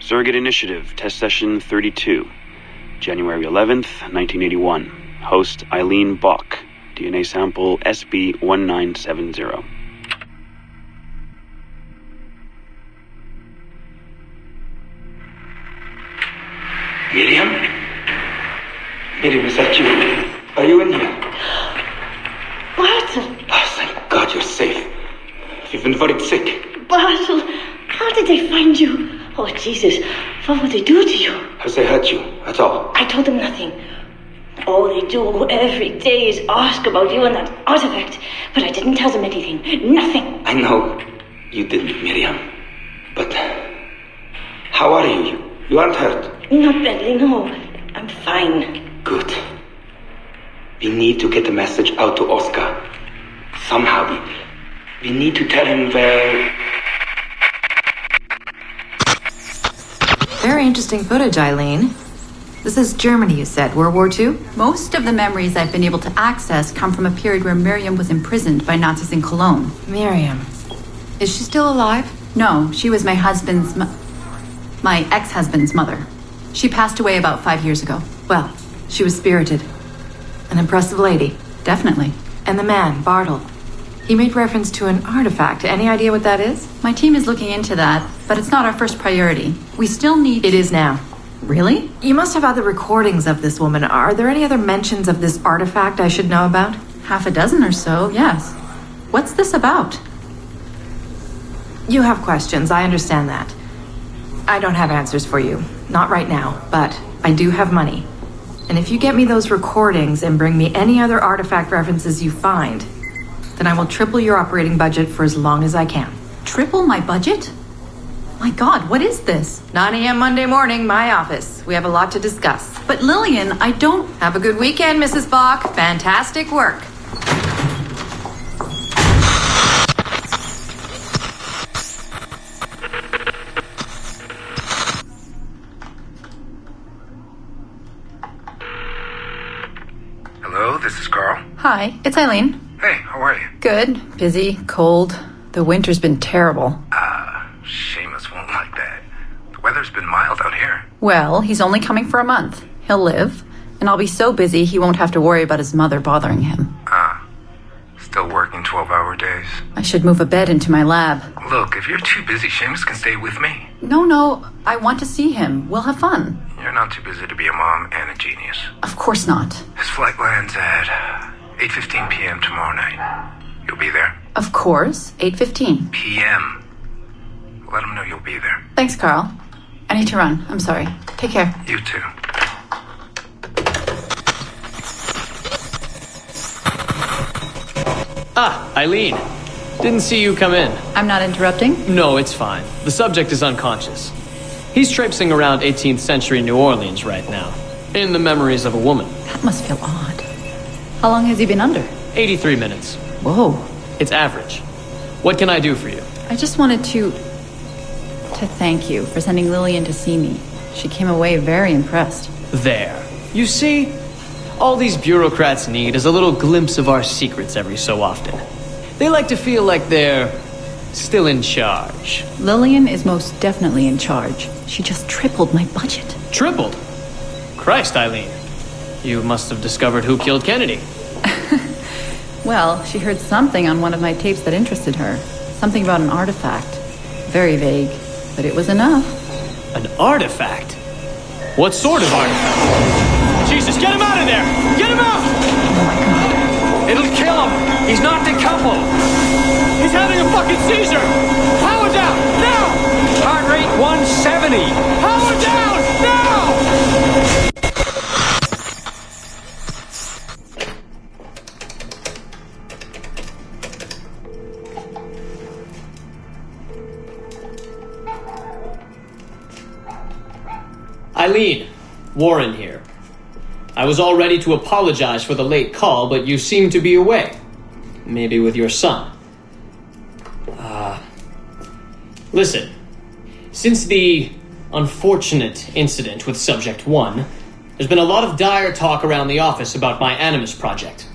Surrogate Initiative, Test Session 32, January 11th, 1981. Host Eileen Bach, DNA sample SB1970. Miriam? Miriam, is that you? Are you in here? Bartle! Oh, thank God you're safe. You've been very sick. Bartle! How did they find you? Oh, Jesus. What would they do to you? Has they hurt you at all? I told them nothing. All they do every day is ask about you and that artifact. But I didn't tell them anything. Nothing. I know you didn't, Miriam. But how are you? You aren't hurt? Not badly, no. I'm fine. Good. We need to get the message out to Oscar. Somehow. We need to tell him where... Very interesting footage, Eileen. This is Germany, you said, World War II? Most of the memories I've been able to access come from a period where Miriam was imprisoned by Nazis in Cologne. Miriam. Is she still alive? No, she was my my ex-husband's mother. She passed away about 5 years ago. Well, she was spirited. An impressive lady. Definitely. And the man, Bartle. He made reference to an artifact. Any idea what that is? My team is looking into that, but it's not our first priority. We still need... It is now. Really? You must have other recordings of this woman. Are there any other mentions of this artifact I should know about? Half a dozen or so, yes. What's this about? You have questions, I understand that. I don't have answers for you. Not right now, but I do have money. And if you get me those recordings and bring me any other artifact references you find, then I will triple your operating budget for as long as I can. Triple my budget? My God, what is this? 9 a.m. Monday morning, my office. We have a lot to discuss. But Lillian, I don't... Have a good weekend, Mrs. Bach. Fantastic work. Hello, this is Carl. Hi, it's Eileen. Hey, how are you? Good. Busy. Cold. The winter's been terrible. Seamus won't like that. The weather's been mild out here. Well, he's only coming for a month. He'll live. And I'll be so busy he won't have to worry about his mother bothering him. Still working 12-hour days. I should move a bed into my lab. Look, if you're too busy, Seamus can stay with me. No, I want to see him. We'll have fun. You're not too busy to be a mom and a genius. Of course not. His flight lands at 8:15 p.m. tomorrow night. You'll be there? Of course. 8:15. p.m. Let him know you'll be there. Thanks, Carl. I need to run. I'm sorry. Take care. You too. Eileen. Didn't see you come in. I'm not interrupting? No, it's fine. The subject is unconscious. He's traipsing around 18th century New Orleans right now, in the memories of a woman. That must feel odd. How long has he been under? 83 minutes. Whoa. It's average. What can I do for you? I just wanted to thank you for sending Lillian to see me. She came away very impressed. There. You see? All these bureaucrats need is a little glimpse of our secrets every so often. They like to feel like they're still in charge. Lillian is most definitely in charge. She just tripled my budget. Tripled? Christ, Eileen. You must have discovered who killed Kennedy. Well, she heard something on one of my tapes that interested her. Something about an artifact. Very vague, but it was enough. An artifact? What sort of artifact? Jesus, get him out of there! Get him out! Oh my God. It'll kill him! He's not decoupled! He's having a fucking seizure! Power down! Now! Heart rate 170! Power down! Now! Eileen, Warren here. I was all ready to apologize for the late call, but you seem to be away. Maybe with your son. Listen. Since the unfortunate incident with Subject 1, there's been a lot of dire talk around the office about my Animus project.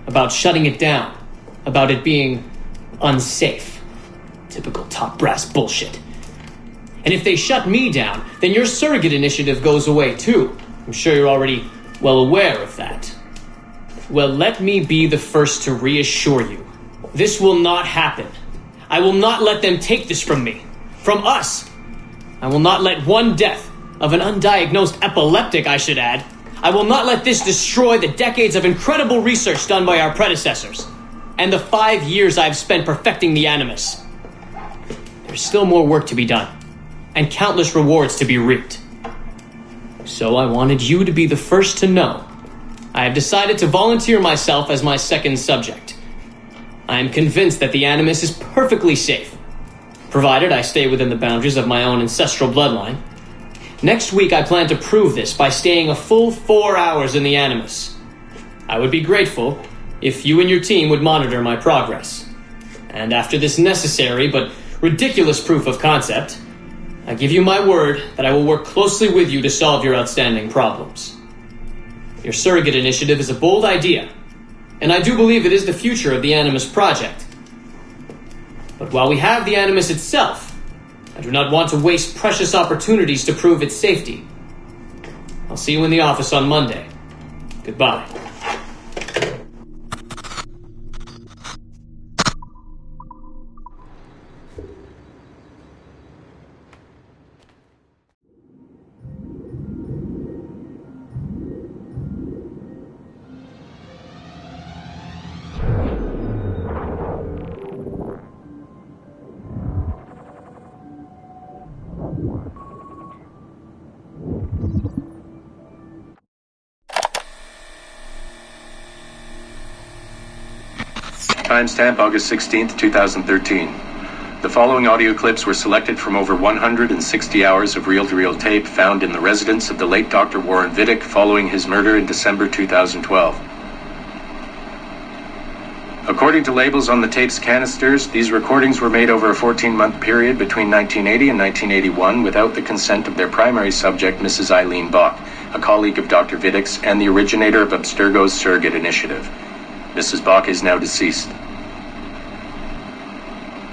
About shutting it down. About it being unsafe. Typical top brass bullshit. And if they shut me down, then your surrogate initiative goes away too. I'm sure you're already well aware of that. Well, let me be the first to reassure you. This will not happen. I will not let them take this from me. From us. I will not let one death, of an undiagnosed epileptic I should add, I will not let this destroy the decades of incredible research done by our predecessors, and the 5 years I've spent perfecting the Animus. There's still more work to be done, and countless rewards to be reaped. So I wanted you to be the first to know. I have decided to volunteer myself as my second subject. I am convinced that the Animus is perfectly safe, provided I stay within the boundaries of my own ancestral bloodline. Next week I plan to prove this by staying a full 4 hours in the Animus. I would be grateful if you and your team would monitor my progress. And after this necessary but ridiculous proof of concept, I give you my word that I will work closely with you to solve your outstanding problems. Your surrogate initiative is a bold idea, and I do believe it is the future of the Animus project. But while we have the Animus itself, I do not want to waste precious opportunities to prove its safety. I'll see you in the office on Monday. Goodbye. Timestamp August 16th, 2013. The following audio clips were selected from over 160 hours of reel-to-reel tape found in the residence of the late Dr. Warren Vidic following his murder in December 2012. According to labels on the tape's canisters, these recordings were made over a 14-month period between 1980 and 1981 without the consent of their primary subject, Mrs. Eileen Bach, a colleague of Dr. Vidic's and the originator of Abstergo's surrogate initiative. Mrs. Bach is now deceased.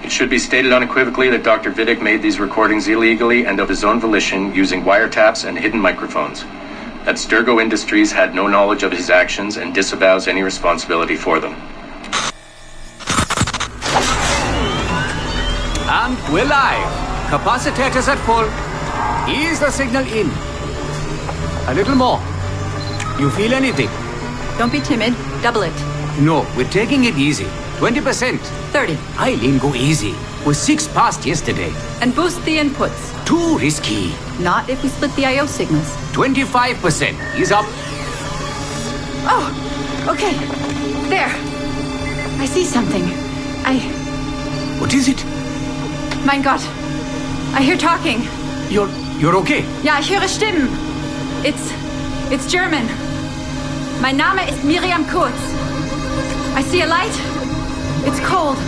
It should be stated unequivocally that Dr. Vidic made these recordings illegally and of his own volition using wiretaps and hidden microphones. Abstergo Industries had no knowledge of his actions and disavows any responsibility for them. And we're live. Capacitors at full. Ease the signal in. A little more. You feel anything? Don't be timid. Double it. No, we're taking it easy. 20%. 30. Eileen, go easy. We're 6 past yesterday. And boost the inputs. Too risky. Not if we split the I/O signals. 25%. Ease up. Oh, okay. There. I see something. What is it? Mein Gott. I hear talking. You're okay? Ja, ich höre Stimmen. It's German. Mein Name ist Miriam Kurz. I see a light. It's cold.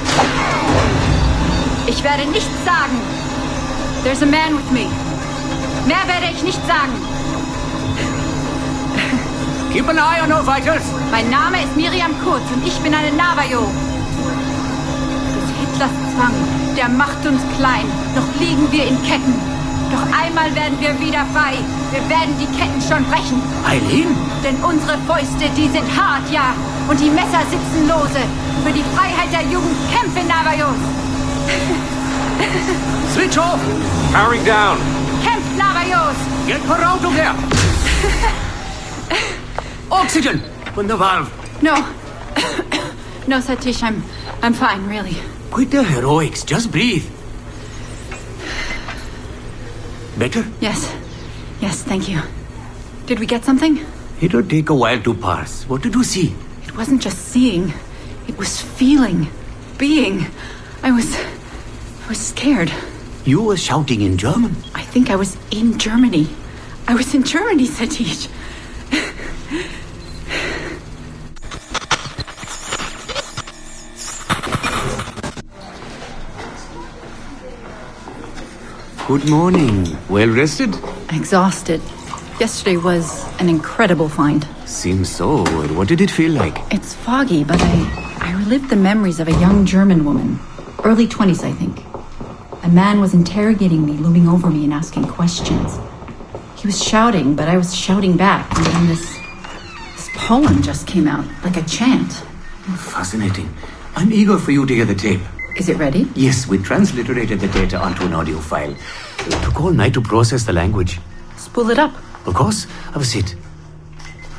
Ich werde nichts sagen. There's a man with me. Mehr werde ich nicht sagen. Keep an eye on our vitals. Mein Name ist Miriam Kurz und ich bin eine Navajo. Des Hitlers Zwang, der macht uns klein. Noch liegen wir in Ketten. Doch einmal werden wir wieder frei. Wir werden die Ketten schon brechen. Eileen? Denn unsere Fäuste, die sind hart, ja. Und die Messer sitzen lose. Für die Freiheit der Jugend kämpfen Navajos. Switch off. Powering down. Kämpft Navajos. Get her out of there. Oxygen. Open the valve. No. No, Satish, I'm fine, really. Quit the heroics. Just breathe. Better? Yes, thank you. Did we get something? It'll take a while to parse. What did you see? It wasn't just seeing. It was feeling. Being. I was scared. You were shouting in German? I think I was in Germany. I was in Germany, Satish. Good morning. Well rested? Exhausted. Yesterday was an incredible find. Seems so. What did it feel like? It's foggy, but I relived the memories of a young German woman. Early 20s, I think. A man was interrogating me, looming over me and asking questions. He was shouting, but I was shouting back, and then this poem just came out, like a chant. Fascinating. I'm eager for you to hear the tape. Is it ready? Yes, we transliterated the data onto an audio file. It took all night to process the language. Spool it up. Of course, have a seat.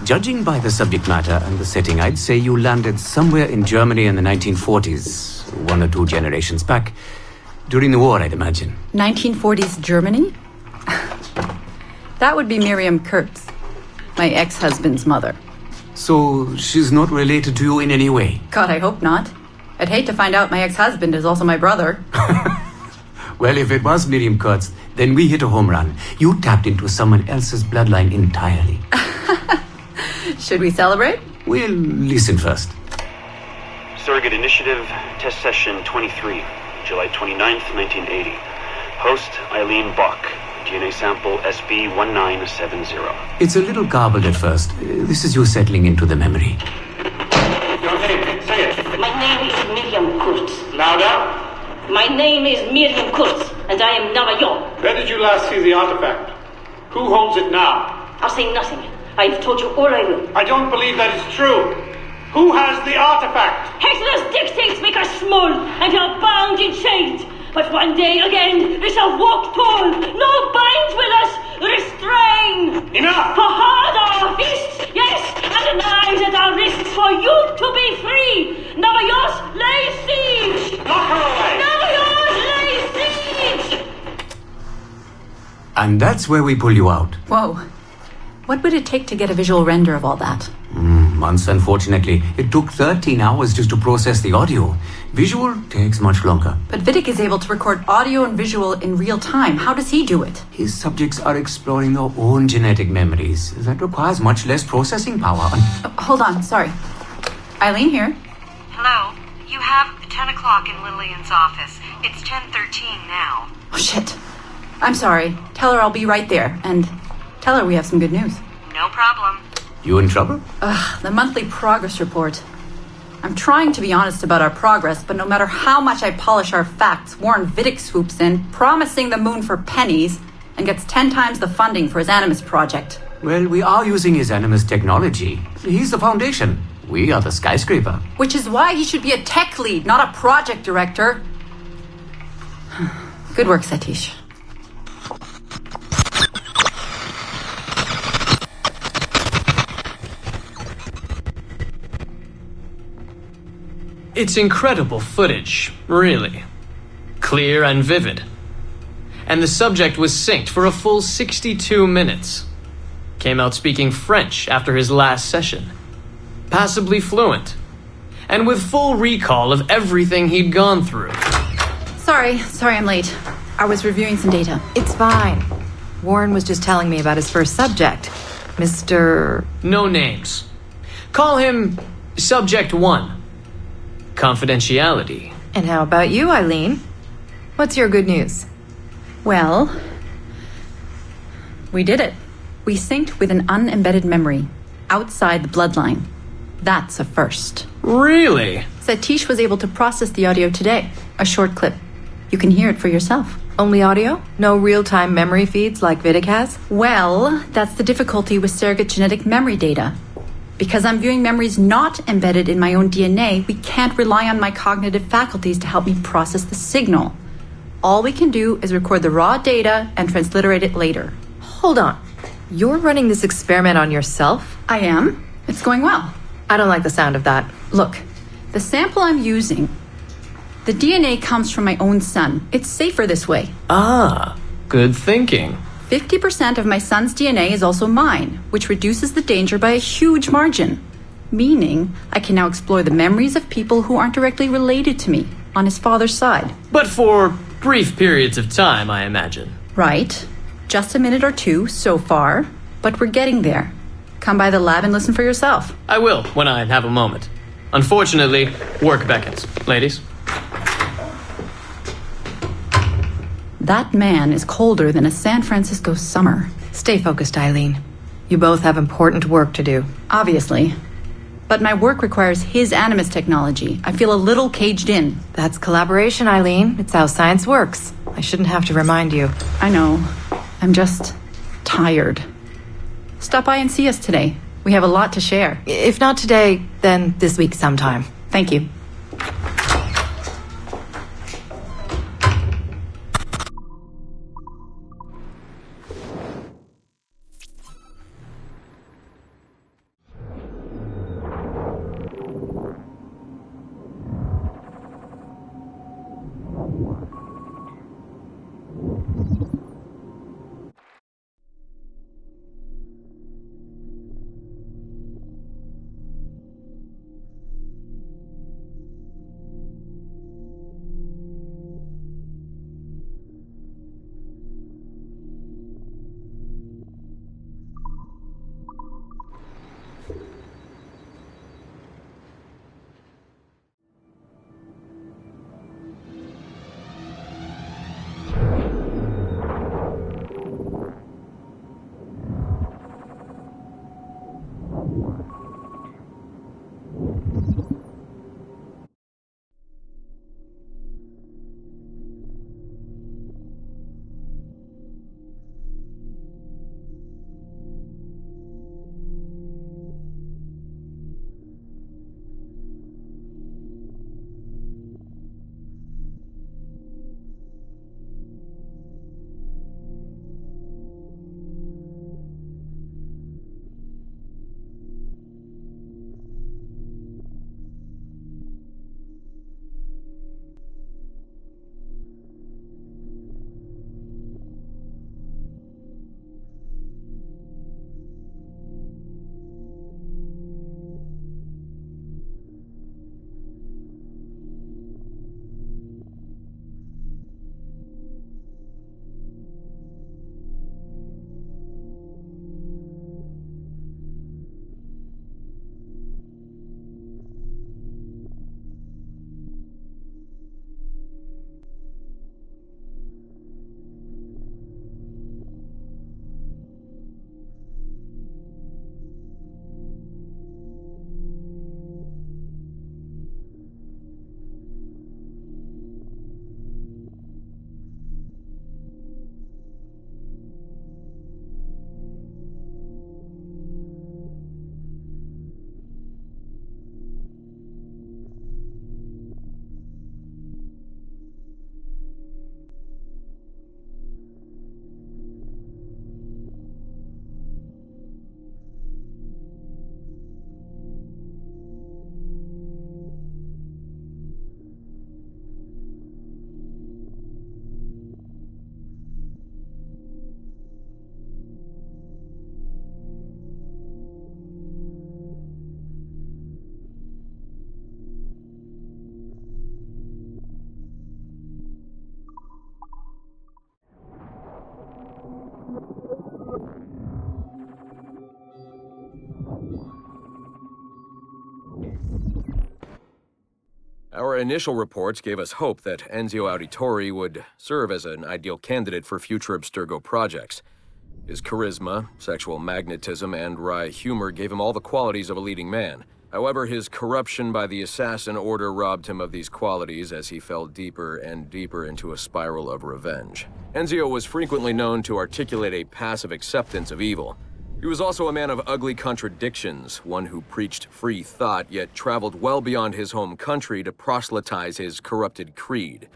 Judging by the subject matter and the setting, I'd say you landed somewhere in Germany in the 1940s, 1 or 2 generations back. During the war, I'd imagine. 1940s Germany? That would be Miriam Kurtz, my ex-husband's mother. So she's not related to you in any way? God, I hope not. I'd hate to find out my ex-husband is also my brother. Well, if it was Miriam Kurtz, then we hit a home run. You tapped into someone else's bloodline entirely. Should we celebrate? We'll listen first. Surrogate Initiative, Test Session 23, July 29th, 1980. Host, Eileen Bach. DNA sample SB1970. It's a little garbled at first. This is you settling into the memory. Your name, say it. My name is Miriam Kurtz. Louder. My name is Miriam Kurtz, and I am Navajo. Where did you last see the artifact? Who holds it now? I'll say nothing. I've told you all I will. I don't believe that is true. Who has the artifact? Hexler's dictates make us small, and are bound in chains. But one day again, we shall walk tall. No binds will us restrain. Enough! For hard our fists, yes, and knives at our wrists for you to be free. Navajos lay siege. Lock her away. Navajos lay siege. And that's where we pull you out. Whoa. What would it take to get a visual render of all that? Months, unfortunately. It took 13 hours just to process the audio. Visual takes much longer. But Vidic is able to record audio and visual in real time. How does he do it? His subjects are exploring their own genetic memories. That requires much less processing power. Hold on, sorry. Eileen here. Hello. You have 10 o'clock in Lillian's office. It's 10:13 now. Oh, shit. I'm sorry. Tell her I'll be right there. And tell her we have some good news. No problem. You in trouble? The monthly progress report. I'm trying to be honest about our progress, but no matter how much I polish our facts, Warren Vidic swoops in, promising the moon for pennies, and gets 10 times the funding for his Animus project. Well, we are using his Animus technology. He's the foundation. We are the skyscraper. Which is why he should be a tech lead, not a project director. Good work, Satish. It's incredible footage, really. Clear and vivid. And the subject was synced for a full 62 minutes. Came out speaking French after his last session. Passably fluent. And with full recall of everything he'd gone through. Sorry I'm late. I was reviewing some data. It's fine. Warren was just telling me about his first subject, Mr. No names. Call him Subject 1. Confidentiality. And how about you, Eileen? What's your good news? Well, we did it. We synced with an unembedded memory outside the bloodline. That's a first. Really? Satish was able to process the audio today. A short clip. You can hear it for yourself. Only audio? No real-time memory feeds like Vidic has? Well, that's the difficulty with surrogate genetic memory data. Because I'm viewing memories not embedded in my own DNA, we can't rely on my cognitive faculties to help me process the signal. All we can do is record the raw data and transliterate it later. Hold on. You're running this experiment on yourself? I am. It's going well. I don't like the sound of that. Look, the sample I'm using, the DNA comes from my own son. It's safer this way. Ah, good thinking. 50% of my son's DNA is also mine, which reduces the danger by a huge margin. Meaning, I can now explore the memories of people who aren't directly related to me on his father's side. But for brief periods of time, I imagine. Right. Just a minute or two so far, but we're getting there. Come by the lab and listen for yourself. I will, when I have a moment. Unfortunately, work beckons. Ladies? That man is colder than a San Francisco summer. Stay focused, Eileen. You both have important work to do. Obviously. But my work requires his Animus technology. I feel a little caged in. That's collaboration, Eileen. It's how science works. I shouldn't have to remind you. I know. I'm just tired. Stop by and see us today. We have a lot to share. If not today, then this week sometime. Thank you. Our initial reports gave us hope that Eціо Auditore would serve as an ideal candidate for future Abstergo projects. His charisma, sexual magnetism, and wry humor gave him all the qualities of a leading man. However, his corruption by the Assassin Order robbed him of these qualities as he fell deeper and deeper into a spiral of revenge. Eціo was frequently known to articulate a passive acceptance of evil. He was also a man of ugly contradictions, one who preached free thought, yet traveled well beyond his home country to proselytize his corrupted creed,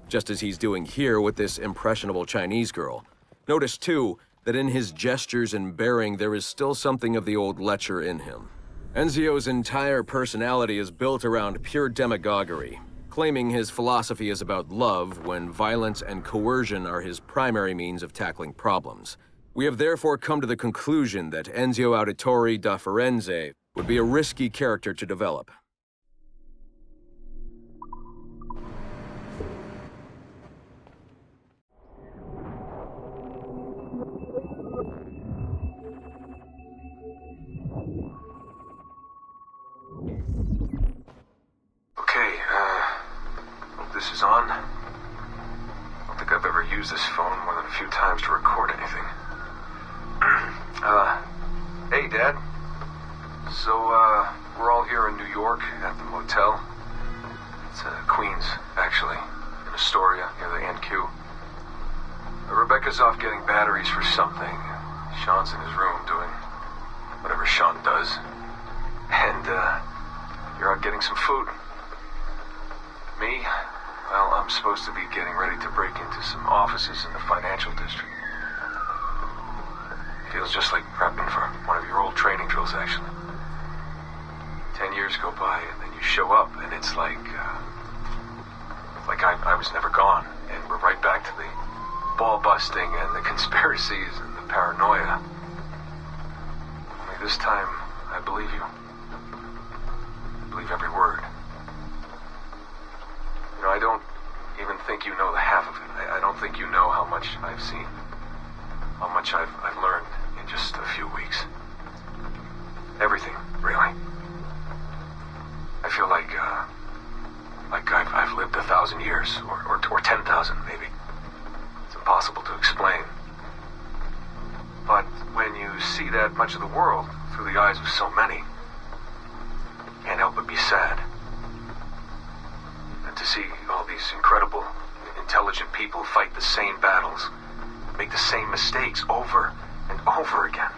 just as he's doing here with this impressionable Chinese girl. Notice, too, that in his gestures and bearing there is still something of the old lecher in him. Eціo's entire personality is built around pure demagoguery, claiming his philosophy is about love when violence and coercion are his primary means of tackling problems. We have therefore come to the conclusion that Eціo Auditore da Fіренце would be a risky character to develop. Okay, hope this is on. I don't think I've ever used this phone more than a few times to record anything. Hey, Dad. So, we're all Rebecca's off getting batteries for something. Sean's in his room doing whatever Sean does. And, you're out getting some food. Me? Well, I'm supposed to be getting ready to break into some offices in the financial district. Feels just like prepping for one of your old training drills, actually. 10 years go by, and then you show up, and it's like I was never gone, and we're right back to the ball busting and the conspiracies and the paranoia. Only this time, I believe you. I believe every word. You know, I don't even think you know the half of it. I don't think you know how much I've seen. How much I've learned in just a few weeks. Everything, really. I feel like I've lived 1,000 years, or 10,000 maybe. It's impossible to explain. But when you see that much of the world through the eyes of so many, you can't help but be sad. And to see all these incredible, intelligent people fight the same battles, make the same mistakes over and over again.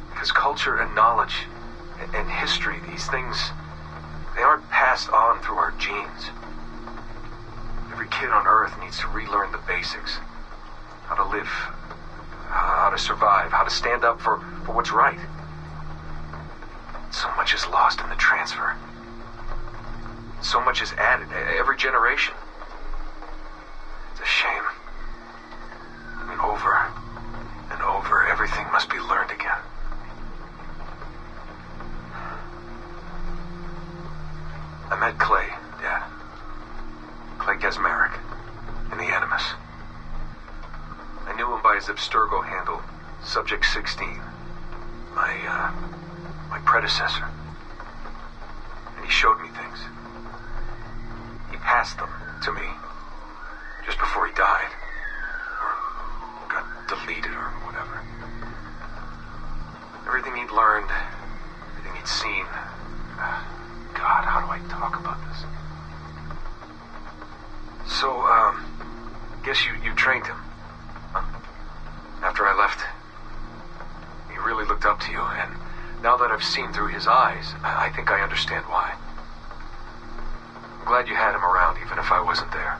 Because culture and knowledge and history, these things, they aren't passed on through our genes. Every kid on Earth needs to relearn the basics. How to live, how to survive, how to stand up for what's right. So much is lost in the transfer. So much is added every generation. It's a shame. I mean, over and over, everything must be learned again. I met Clay, Dad. Clay Gesmerick, in the Animus. I knew him by his Abstergo handle, Subject 16, my predecessor. And he showed me things. He passed them to me just before he died, or got deleted or whatever. Everything he'd learned, everything he'd seen. God, how do I talk about this? So, guess you trained him. Huh? After I left, he really looked up to you, and now that I've seen through his eyes, I think I understand why. I'm glad you had him around, even if I wasn't there.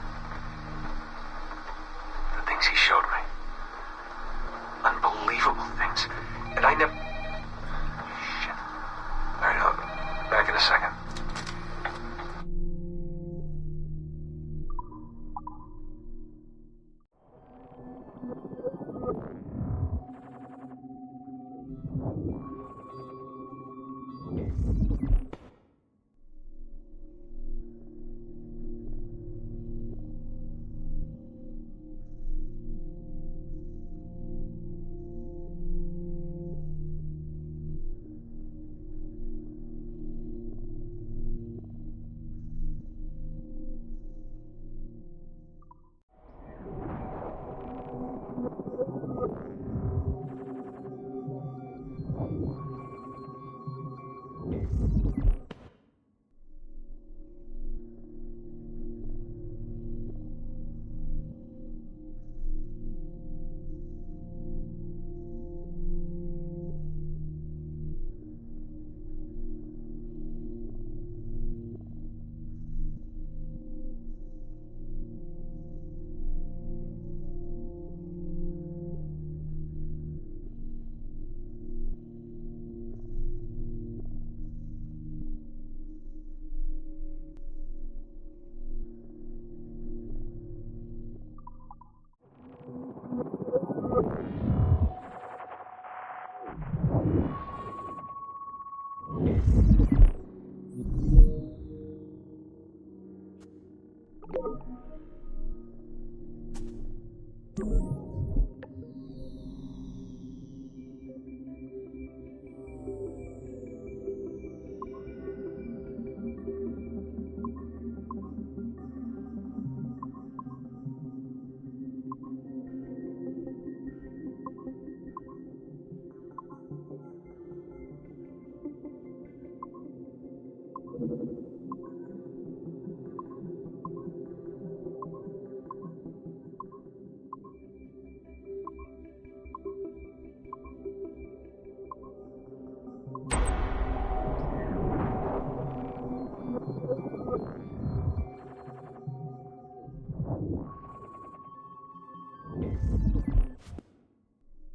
The things he showed me. Unbelievable things. And I never... Shit. Alright, back in a second.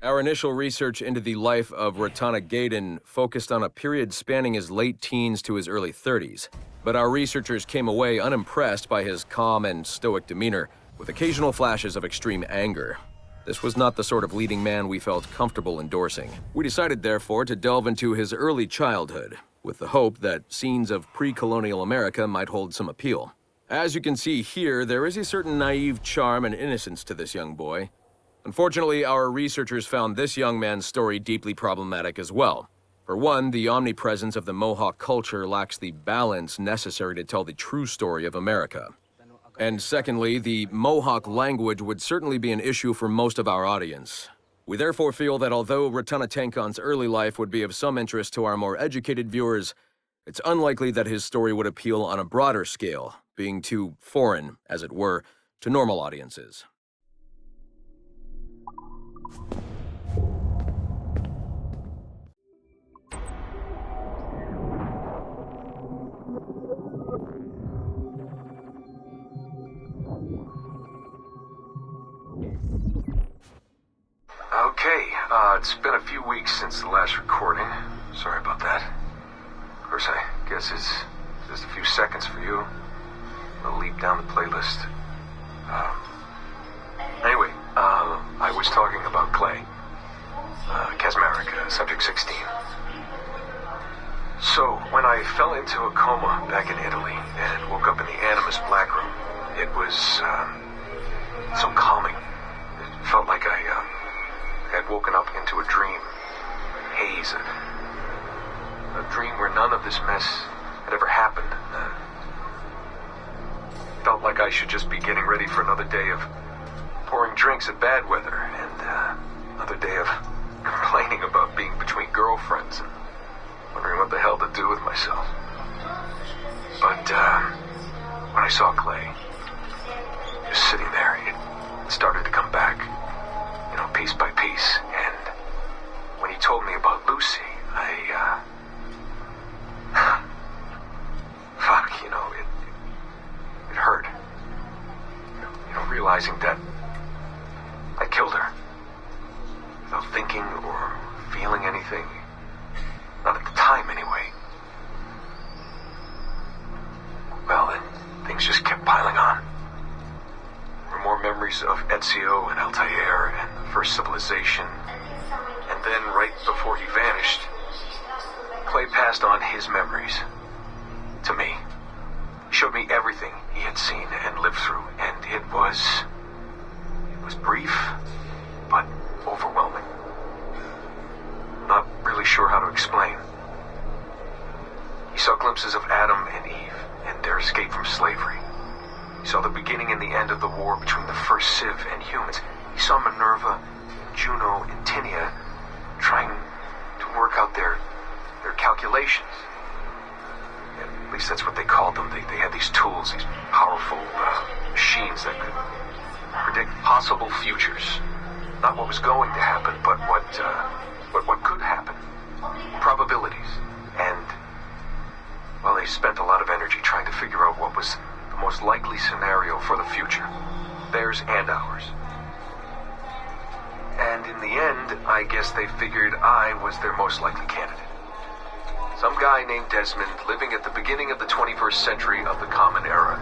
Our initial research into the life of Ratana Gaydon focused on a period spanning his late teens to his early 30s, but our researchers came away unimpressed by his calm and stoic demeanor, with occasional flashes of extreme anger. This was not the sort of leading man we felt comfortable endorsing. We decided, therefore, to delve into his early childhood, with the hope that scenes of pre-colonial America might hold some appeal. As you can see here, there is a certain naive charm and innocence to this young boy. Unfortunately, our researchers found this young man's story deeply problematic as well. For one, the omnipresence of the Mohawk culture lacks the balance necessary to tell the true story of America. And secondly, the Mohawk language would certainly be an issue for most of our audience. We therefore feel that although Ratana Tankon's early life would be of some interest to our more educated viewers, it's unlikely that his story would appeal on a broader scale, being too foreign, as it were, to normal audiences. Okay, it's been a few weeks since the last recording. Sorry about that. Of course, I guess it's just a few seconds for you. I'll leap down the playlist. Anyway, I was talking about Clay. Casmerica, subject 16. So, when I fell into a coma back in Italy and woke up in the Animus Black Room, it was, so calming. It felt like I had woken up into a dream. Haze. A dream where none of this mess had ever happened. Felt like I should just be getting ready for another day of pouring drinks at bad weather and another day of complaining about being between girlfriends and wondering what the hell to do with myself. But when I saw Clay just sitting there, it started to come back, you know, piece by piece. And when he told me about Lucy, fuck, you know, it hurt. You know, realizing that I killed her without thinking or feeling anything. Not at the time, anyway. Well, then, things just kept piling on. There were more memories of Eціо and Altair and the first civilization. And then, right before he vanished, Clay passed on his memories to me. He showed me everything he had seen and lived through, and it was brief, but overwhelming. Not really sure how to explain. He saw glimpses of Adam and Eve and their escape from slavery. He saw the beginning and the end of the war between the first Civ and humans. He saw Minerva, Juno, and Tinia trying to work out their calculations. At least that's what they called them. They had these tools, these powerful machines that could predict possible futures. Not what was going to happen, but what could happen. Probabilities. And, well, they spent a lot of energy trying to figure out what was the most likely scenario for the future. Theirs and ours. And in the end, I guess they figured I was their most likely candidate. Some guy named Desmond living at the beginning of the 21st century of the Common Era.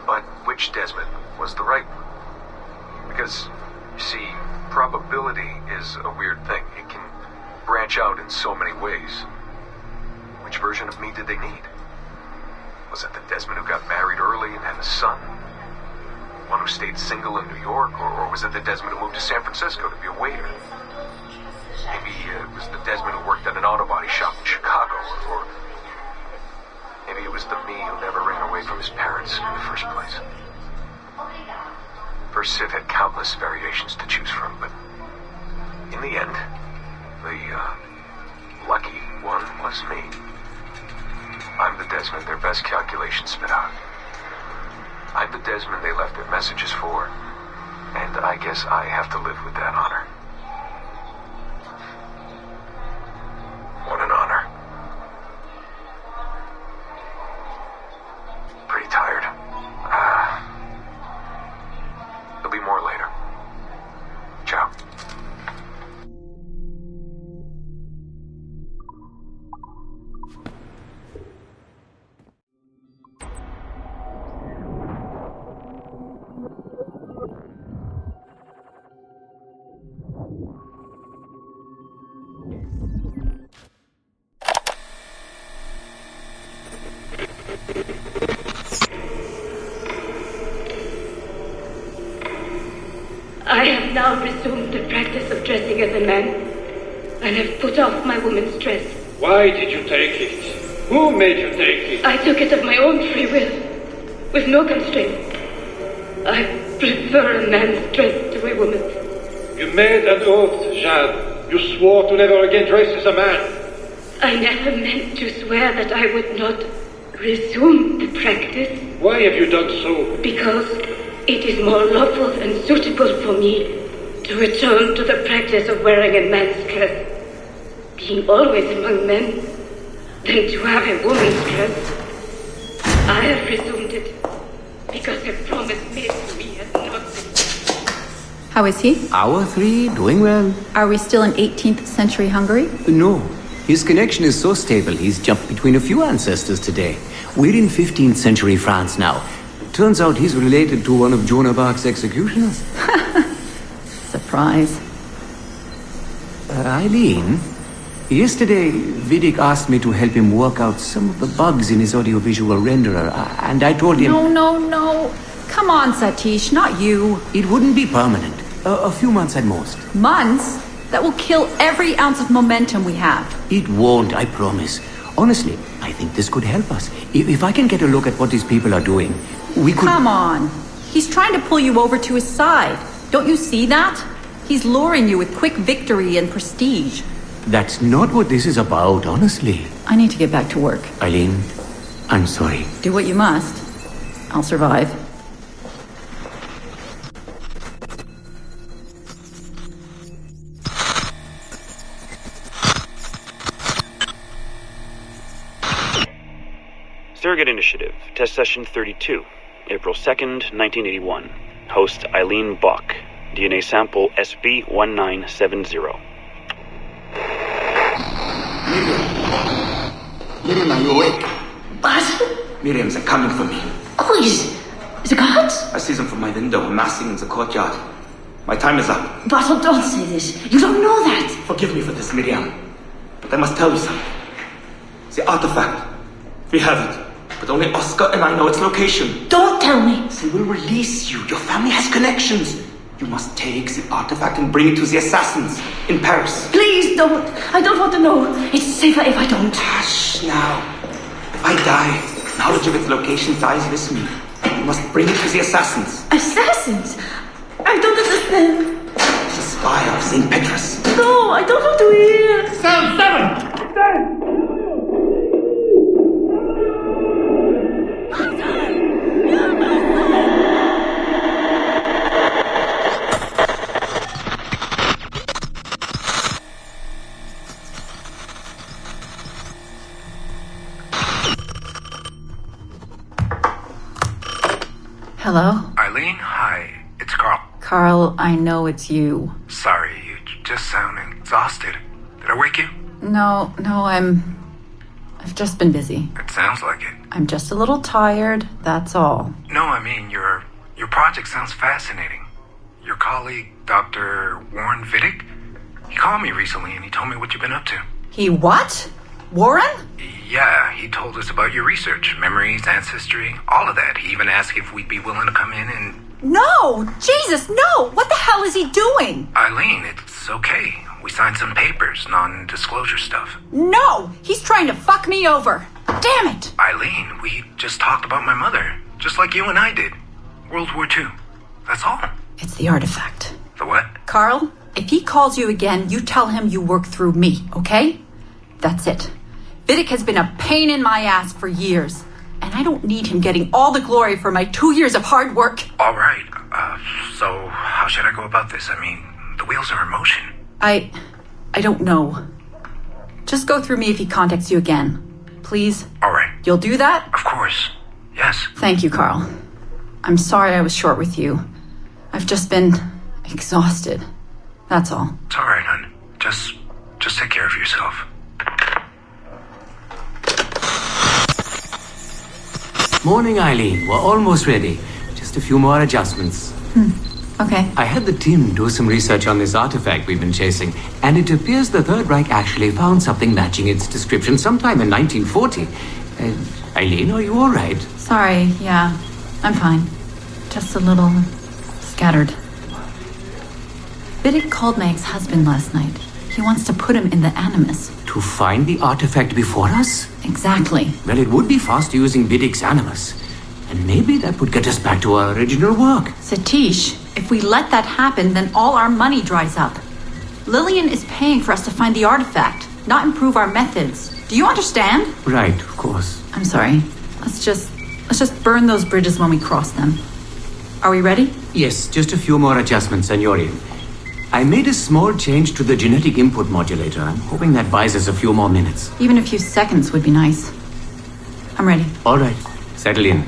But which Desmond was the right one? Because, you see, probability is a weird thing. It can branch out in so many ways. Which version of me did they need? Was it the Desmond who got married early and had a son? One who stayed single in New York? Or was it the Desmond who moved to San Francisco to be a waiter? Maybe it was the Desmond who worked at an auto body shop in Chicago, or maybe it was the me who never ran away from his parents in the first place. First Civ had countless variations to choose from, but in the end, the lucky one was me. I'm the Desmond their best calculations spit out. I'm the Desmond they left their messages for, and I guess I have to live with that honor. What an honor. Pretty tired. There'll be more later. I have now resumed the practice of dressing as a man, and have put off my woman's dress. Why did you take it? Who made you take it? I took it of my own free will, with no constraint. I prefer a man's dress to a woman's. You made an oath, Jeanne. You swore to never again dress as a man. I never meant to swear that I would not resume the practice. Why have you done so? Because it is more lawful and suitable for me to return to the practice of wearing a man's dress, being always among men, than to have a woman's dress. I have resumed it because a promise made to me has not been. How is he? Our three, doing well. Are we still in 18th century Hungary? No. His connection is so stable, he's jumped between a few ancestors today. We're in 15th century France now. Turns out he's related to one of Joan of Arc's executioners. Surprise. Eileen, yesterday Vidic asked me to help him work out some of the bugs in his audiovisual renderer, and I told him... No. Come on, Satish, not you. It wouldn't be permanent. A few months at most. Months? That will kill every ounce of momentum we have. It won't, I promise. Honestly, I think this could help us. If I can get a look at what these people are doing, we could... Come on. He's trying to pull you over to his side. Don't you see that? He's luring you with quick victory and prestige. That's not what this is about, honestly. I need to get back to work. Eileen, I'm sorry. Do what you must. I'll survive. Surrogate Initiative, Test Session 32, April 2nd, 1981. Host Eileen Bach, DNA sample SB1970. Miriam, are you awake? What? Miriam, they're coming for me. Oh, is it gods? I see them from my window, amassing in the courtyard. My time is up. Basil, don't say this. You don't know that. Forgive me for this, Miriam. But I must tell you something. The artifact. We have it. But only Oscar and I know its location. Don't tell me. They will release you. Your family has connections. You must take the artifact and bring it to the assassins in Paris. Please don't. I don't want to know. It's safer if I don't. Hush now. If I die, knowledge of its location dies with me. You must bring it to the assassins. Assassins? I don't understand. The spire of St. Petrus. No, I don't want to hear. Cell 7! Dead! Hello? Eileen, hi. It's Carl. Carl, I know it's you. Sorry, you just sound exhausted. Did I wake you? No, I've just been busy. It sounds like it. I'm just a little tired, that's all. No, I mean, your project sounds fascinating. Your colleague, Dr. Warren Vidic, he called me recently and he told me what you've been up to. He what? Warren? Yeah, he told us about your research, memories, ancestry, all of that. He even asked if we'd be willing to come in and... No! Jesus, no! What the hell is he doing? Eileen, it's okay. We signed some papers, non-disclosure stuff. No! He's trying to fuck me over. Damn it! Eileen, we just talked about my mother, just like you and I did. World War II. That's all. It's the artifact. The what? Carl, if he calls you again, you tell him you work through me, okay? That's it. Vidic has been a pain in my ass for years, and I don't need him getting all the glory for my 2 years of hard work. All right. So how should I go about this? I mean, the wheels are in motion. I don't know. Just go through me if he contacts you again. Please? All right. You'll do that? Of course. Yes. Thank you, Carl. I'm sorry I was short with you. I've just been exhausted. That's all. It's all right, hon. Just take care of yourself. Morning, Eileen. We're almost ready. Just a few more adjustments. Okay. I had the team do some research on this artifact we've been chasing, and it appears the Third Reich actually found something matching its description sometime in 1940. Eileen, are you all right? Sorry, yeah. I'm fine. Just a little scattered. Biddick called my ex-husband last night. He wants to put him in the Animus. To find the artifact before us? Exactly. Well, it would be fast using Biddick's Animus. And maybe that would get us back to our original work. Satish, if we let that happen, then all our money dries up. Lillian is paying for us to find the artifact, not improve our methods. Do you understand? Right, of course. I'm sorry. Let's just burn those bridges when we cross them. Are we ready? Yes, just a few more adjustments, Senorian. I made a small change to the genetic input modulator. I'm hoping that buys us a few more minutes. Even a few seconds would be nice. I'm ready. All right, settle in.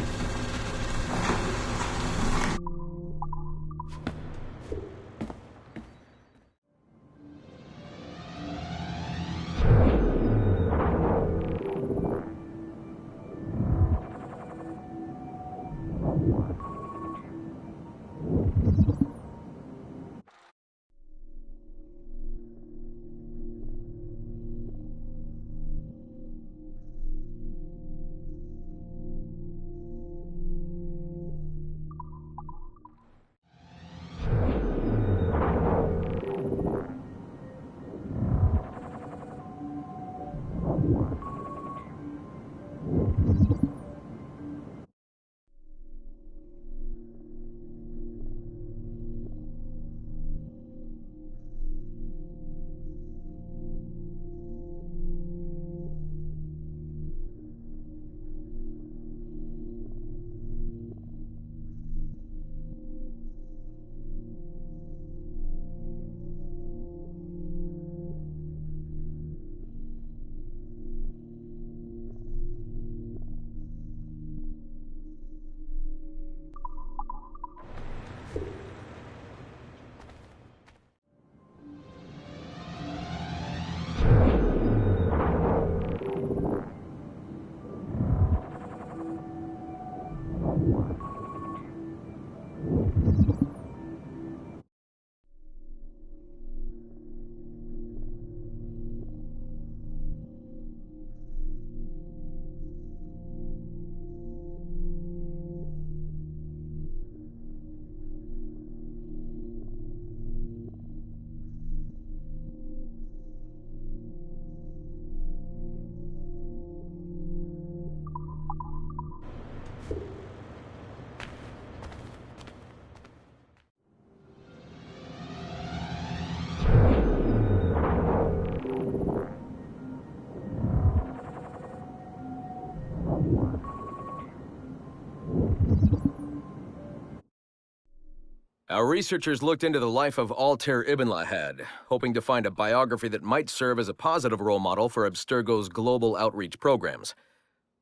Our researchers looked into the life of Altair Ibn La-Ahad, hoping to find a biography that might serve as a positive role model for Abstergo's global outreach programs.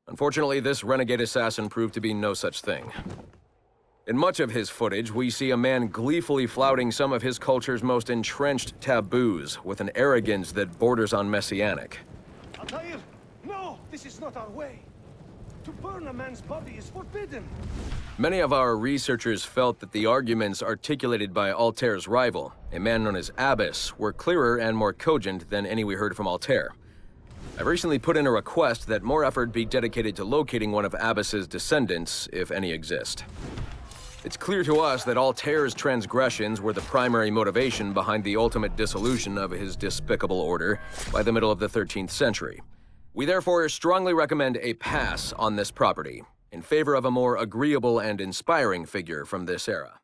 Unfortunately, this renegade assassin proved to be no such thing. In much of his footage, we see a man gleefully flouting some of his culture's most entrenched taboos with an arrogance that borders on messianic. Altair, no, this is not our way. To burn a man's body is forbidden. Many of our researchers felt that the arguments articulated by Altair's rival, a man known as Abbas, were clearer and more cogent than any we heard from Altair. I've recently put in a request that more effort be dedicated to locating one of Abbas's descendants, if any exist. It's clear to us that Altair's transgressions were the primary motivation behind the ultimate dissolution of his despicable order by the middle of the 13th century. We therefore strongly recommend a pass on this property, in favor of a more agreeable and inspiring figure from this era.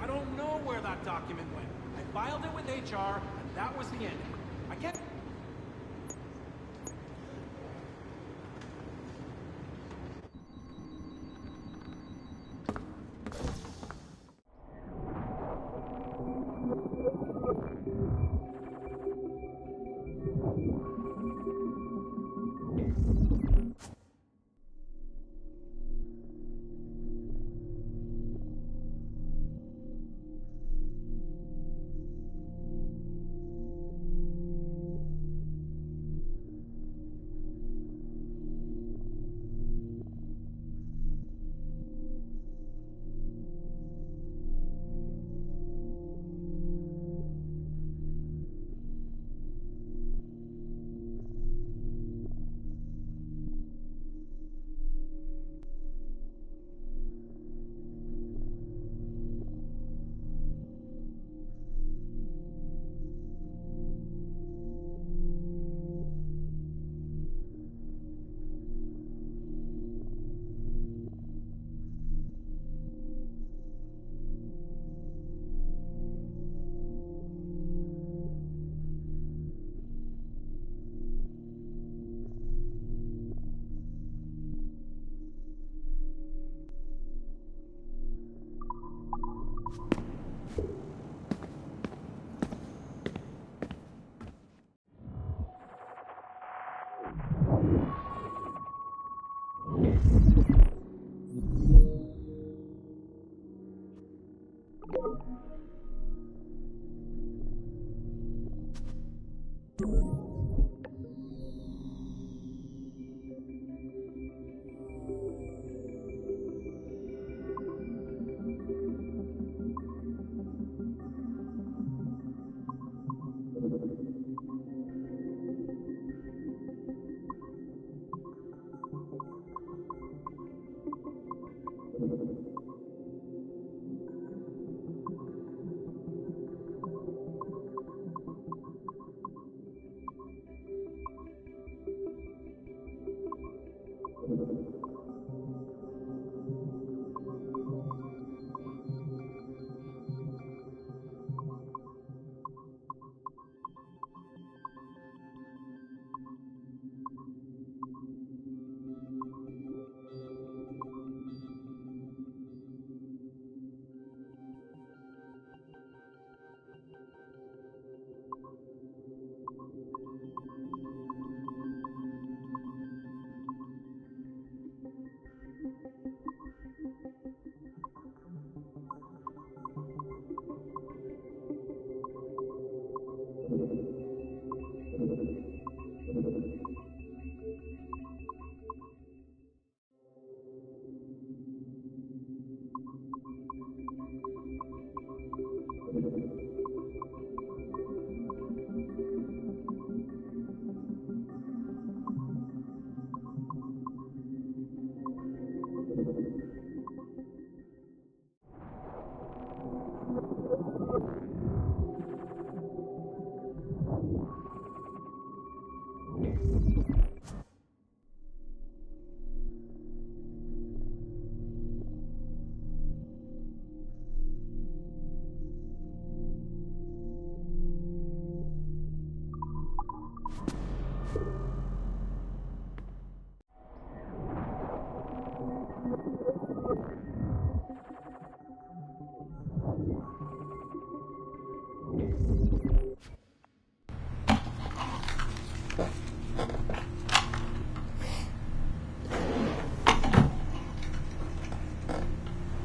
I don't know where that document went. I filed it with HR, and that was the end. I can't...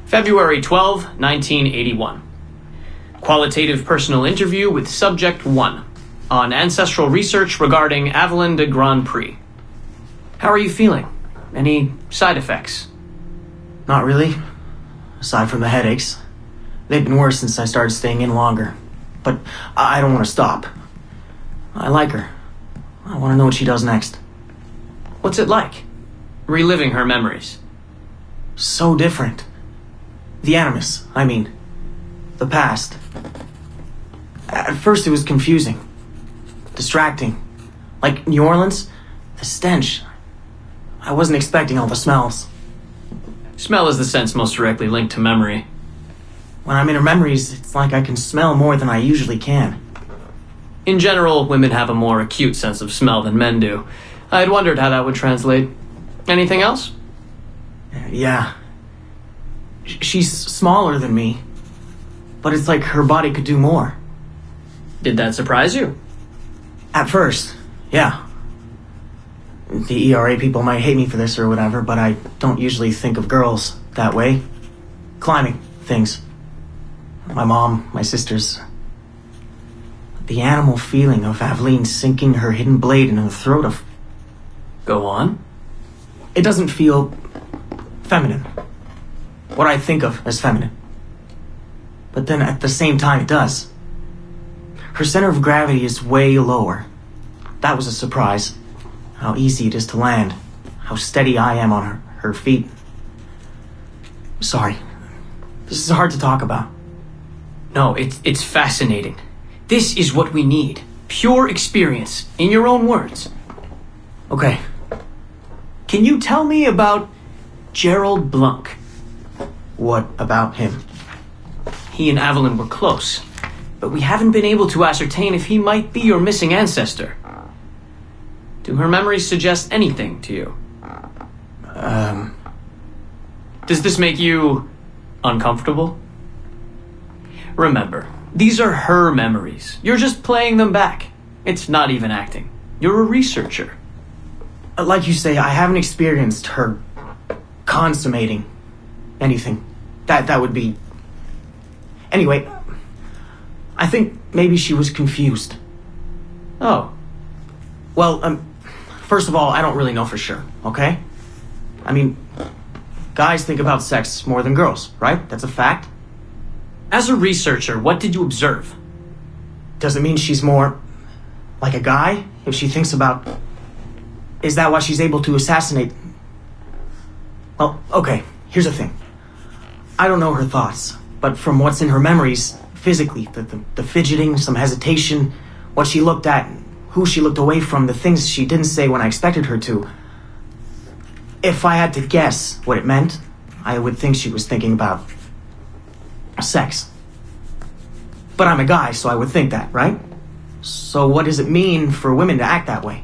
February 12, 1981. Qualitative personal interview with Subject 1 on ancestral research regarding Avalon de Grand Prix. How are you feeling? Any side effects? Not really. Aside from the headaches. They've been worse since I started staying in longer. But I don't want to stop. I like her. I want to know what she does next. What's it like? Reliving her memories. So different. The Animus, I mean. The past. At first it was confusing. Distracting. Like New Orleans, the stench. I wasn't expecting all the smells. Smell is the sense most directly linked to memory. When I'm in her memories, it's like I can smell more than I usually can. In general, women have a more acute sense of smell than men do. I had wondered how that would translate. Anything else? Yeah. She's smaller than me, but it's like her body could do more. Did that surprise you? At first, yeah. The ERA people might hate me for this or whatever, but I don't usually think of girls that way. Climbing things. My mom, my sisters. The animal feeling of Aveline sinking her hidden blade into the throat of... Go on. It doesn't feel feminine. What I think of as feminine. But then at the same time it does. Her center of gravity is way lower. That was a surprise. How easy it is to land. How steady I am on her feet. Sorry. This is hard to talk about. No, it's fascinating. This is what we need. Pure experience, in your own words. Okay. Can you tell me about Gerald Blanc? What about him? He and Avalon were close, but we haven't been able to ascertain if he might be your missing ancestor. Do her memories suggest anything to you? Does this make you uncomfortable? Remember, these are her memories. You're just playing them back. It's not even acting. You're a researcher. Like you say, I haven't experienced her consummating anything. That would be... Anyway, I think maybe she was confused. Oh. Well, first of all, I don't really know for sure, okay? I mean, guys think about sex more than girls, right? That's a fact. As a researcher, what did you observe? Does it mean she's more like a guy if she thinks about... Is that why she's able to assassinate... Well, okay, here's the thing. I don't know her thoughts, but from what's in her memories, physically, the fidgeting, some hesitation, what she looked at, who she looked away from, the things she didn't say when I expected her to. If I had to guess what it meant, I would think she was thinking about sex. But I'm a guy, so I would think that, right? So what does it mean for women to act that way?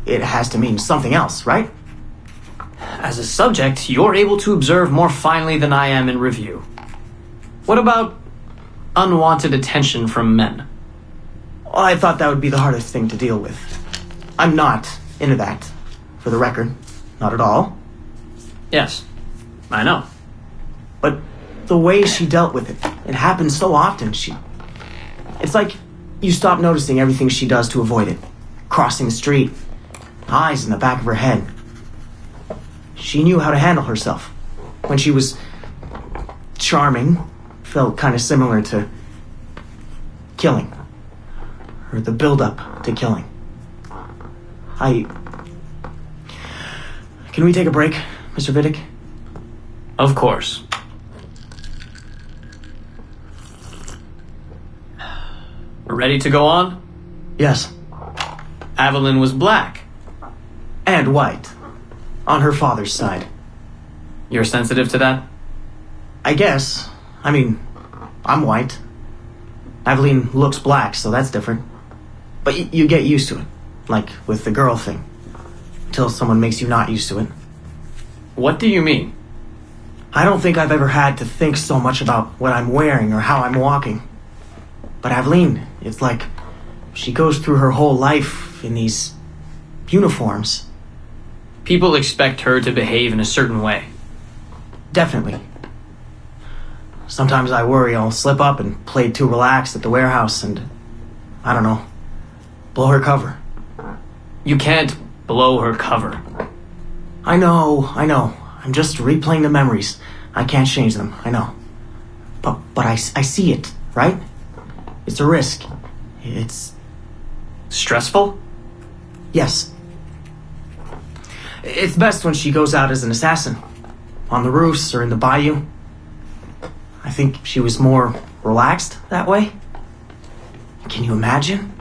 It has to mean something else, right? As a subject, you're able to observe more finely than I am in review. What about unwanted attention from men? Well, I thought that would be the hardest thing to deal with. I'm not into that, for the record. Not at all. Yes, I know. But the way she dealt with it, it happens so often. It's like you stop noticing everything she does to avoid it. Crossing the street, eyes in the back of her head. She knew how to handle herself. When she was charming, felt kind of similar to killing. Or the build-up to killing. Can we take a break, Mr. Vidic? Of course. We're ready to go on? Yes. Evelyn was black. And white. On her father's side. You're sensitive to that? I guess. I mean, I'm white. Evelyn looks black, so that's different. But you get used to it. Like with the girl thing. Until someone makes you not used to it. What do you mean? I don't think I've ever had to think so much about what I'm wearing or how I'm walking. But Evelyn, it's like she goes through her whole life in these uniforms. People expect her to behave in a certain way. Definitely. Sometimes I worry I'll slip up and play too relaxed at the warehouse and, I don't know, blow her cover. You can't blow her cover. I know. I'm just replaying the memories. I can't change them, I know. But I see it, right? It's a risk. It's... stressful? Yes. It's best when she goes out as an assassin. On the roofs or in the bayou. I think she was more relaxed that way. Can you imagine?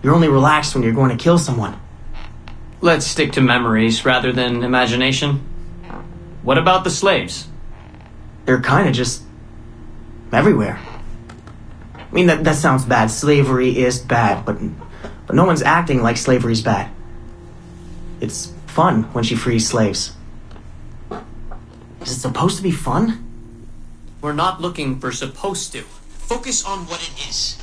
You're only relaxed when you're going to kill someone. Let's stick to memories rather than imagination. What about the slaves? They're kind of just everywhere. I mean, that sounds bad. Slavery is bad, but no one's acting like slavery's bad. It's fun when she frees slaves. Is it supposed to be fun? We're not looking for supposed to. Focus on what it is.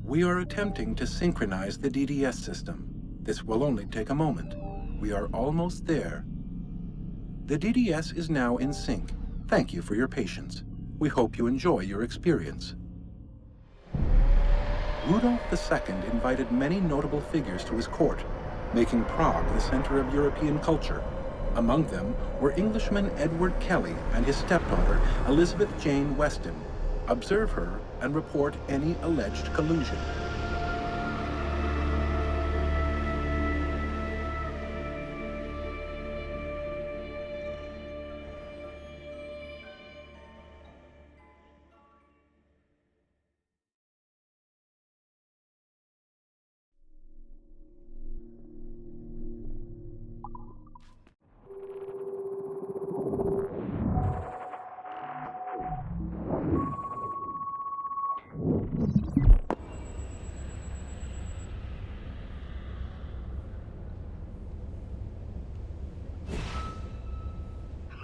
We are attempting to synchronize the DDS system. This will only take a moment. We are almost there. The DDS is now in sync. Thank you for your patience. We hope you enjoy your experience. Rudolf II invited many notable figures to his court, making Prague the center of European culture. Among them were Englishman Edward Kelly and his stepdaughter, Elizabeth Jane Weston. Observe her and report any alleged collusion.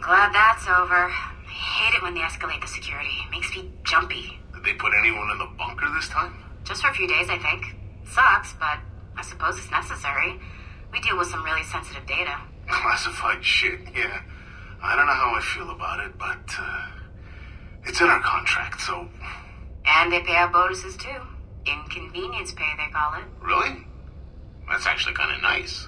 Glad that's over. I hate it when they escalate the security. It makes me jumpy. Did they put anyone in the bunker this time? Just for a few days, I think. Sucks, but I suppose it's necessary. We deal with some really sensitive data. Classified shit, yeah. I don't know how I feel about it, but it's in our contract, so... And they pay out bonuses, too. In convenience pay, they call it. Really? That's actually kind of nice.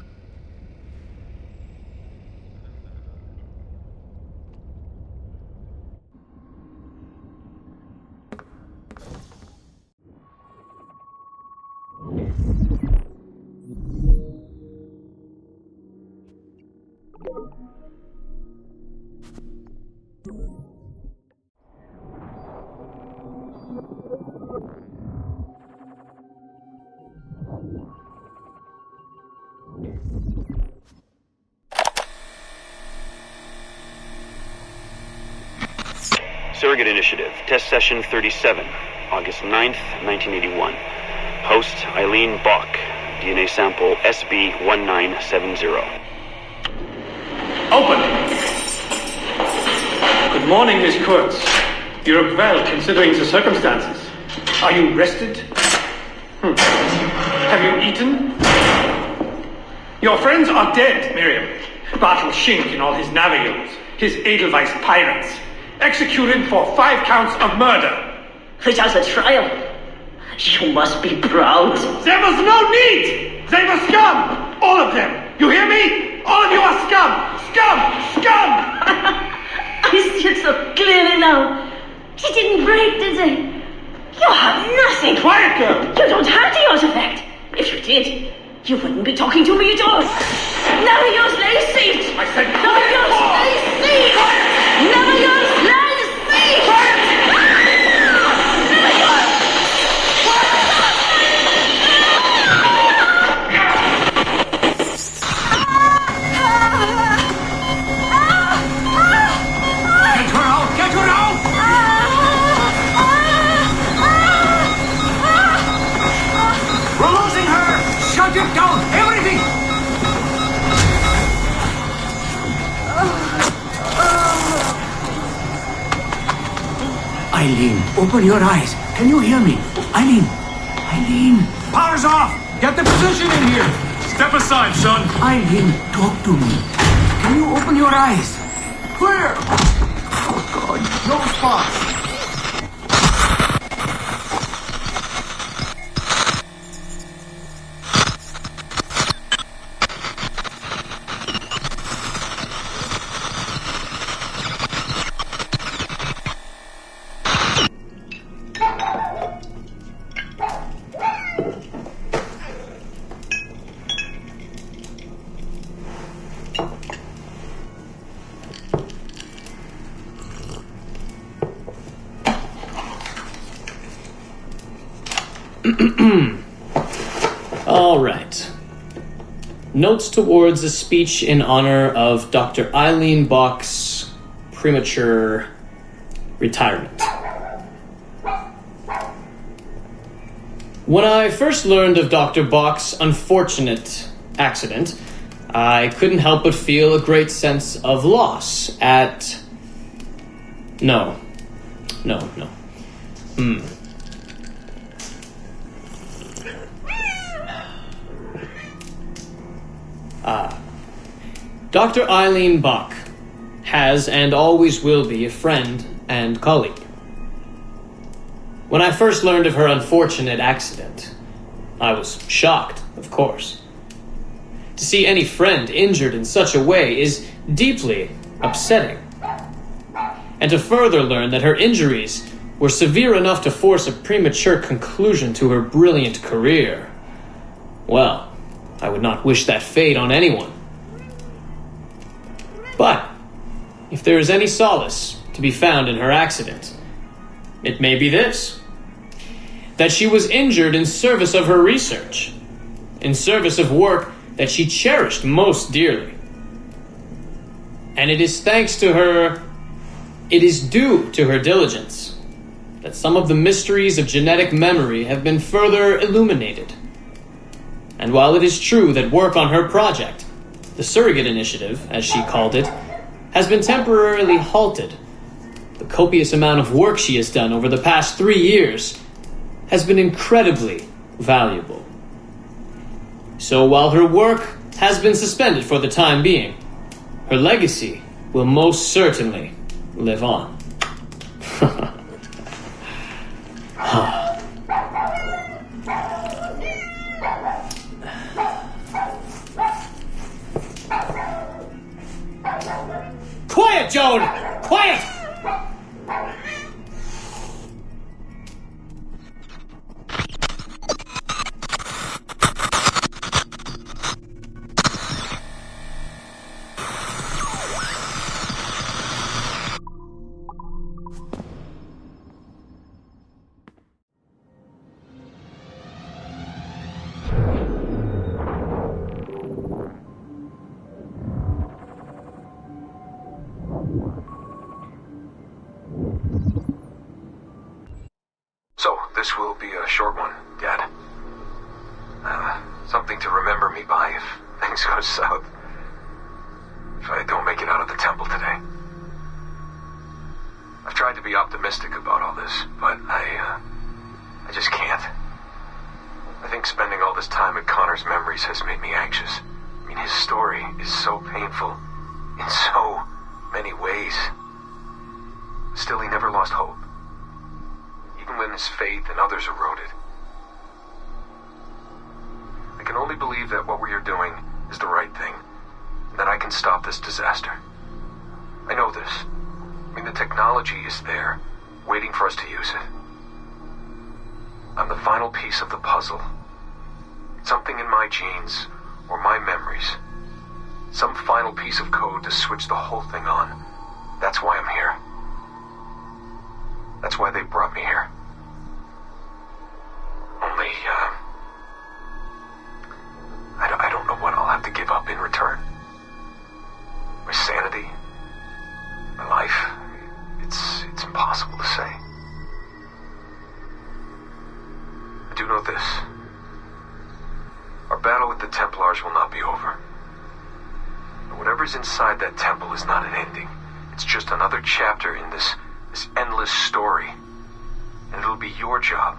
Surrogate Initiative, Test Session 37, August 9th, 1981. Host Eileen Bach, DNA sample SB1970. Open! Good morning, Miss Kurtz. You look well, considering the circumstances. Are you rested? Have you eaten? Your friends are dead, Miriam. Bartel Schink and all his Navajos, his Edelweiss pirates. Executed for 5 counts of murder. Without a trial. You must be proud. There was no need! They were scum! All of them! You hear me? All of you are scum! Scum! Scum! I see it so clearly now. She didn't break, did they? You have nothing. Quiet, girl! You don't have the artifact. If you did, you wouldn't be talking to me at all. Never yours lay safe. I said never yours lay safe. Never yours lay safe. Never yours. Get her out! Get her out! We're losing her! Shut it down! Everything! Eileen, open your eyes. Can you hear me? Eileen! Eileen! Power's off! Get the position in here! Step aside, son! Eileen, talk to me. Can you open your eyes? Clear! Oh, God. No response! All right. Notes towards a speech in honor of Dr. Eileen Bach's premature retirement. When I first learned of Dr. Bach's unfortunate accident, I couldn't help but feel a great sense of loss at... No. Dr. Eileen Bach has and always will be a friend and colleague. When I first learned of her unfortunate accident, I was shocked, of course. To see any friend injured in such a way is deeply upsetting. And to further learn that her injuries were severe enough to force a premature conclusion to her brilliant career, well, I would not wish that fate on anyone. But if there is any solace to be found in her accident, it may be this: that she was injured in service of her research, in service of work that she cherished most dearly. And it is thanks to her, it is due to her diligence, that some of the mysteries of genetic memory have been further illuminated. And while it is true that work on her project, the Surrogate Initiative, as she called it, has been temporarily halted, the copious amount of work she has done over the past 3 years has been incredibly valuable. So while her work has been suspended for the time being, her legacy will most certainly live on. Joan! Quiet! So, this will be a short one, Dad. Something to remember me by if things go south. If I don't make it out of the temple today. I've tried to be optimistic about all this, but I just can't. I think spending all this time at Connor's memories has made me anxious. I mean, his story is so painful in so many ways. Still, he never lost hope. Even when his faith and others eroded. I can only believe that what we are doing is the right thing, and that I can stop this disaster. I know this. I mean, the technology is there, waiting for us to use it. I'm the final piece of the puzzle. Something in my genes, or my memories. Some final piece of code to switch the whole thing on. That's why I'm here. That's why they brought me here. Only, I don't know what I'll have to give up in return. My sanity, my life, it's impossible to say. I do know this. Our battle with the Templars will not be over. But whatever's inside that temple is not an ending. It's just another chapter in this endless story. And it'll be your job,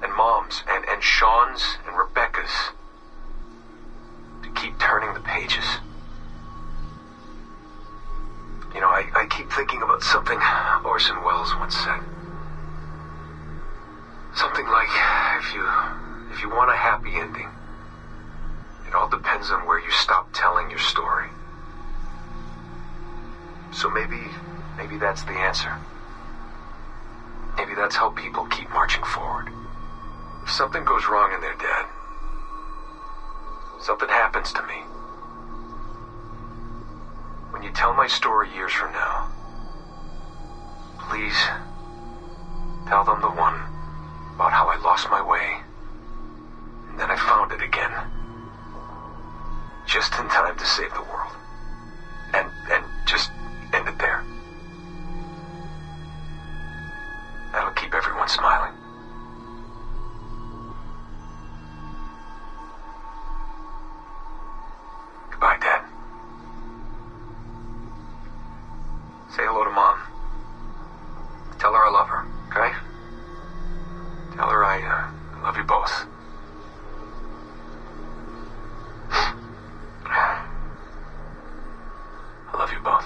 and Mom's, and Sean's, and Rebecca's, to keep turning the pages. You know, I keep thinking about something Orson Welles once said. Something like, if you want a happy ending, it all depends on where you stop telling your story. So maybe that's the answer. Maybe that's how people keep marching forward. If something goes wrong in their Dad, something happens to me, when you tell my story years from now, please tell them the one about how I lost my way, and then I found it again, just in time to save the world, and just end it there. That'll keep everyone smiling. Goodbye, Dad. Say hello to Mom. Tell her I love her, okay? Tell her I love you both. I love you both.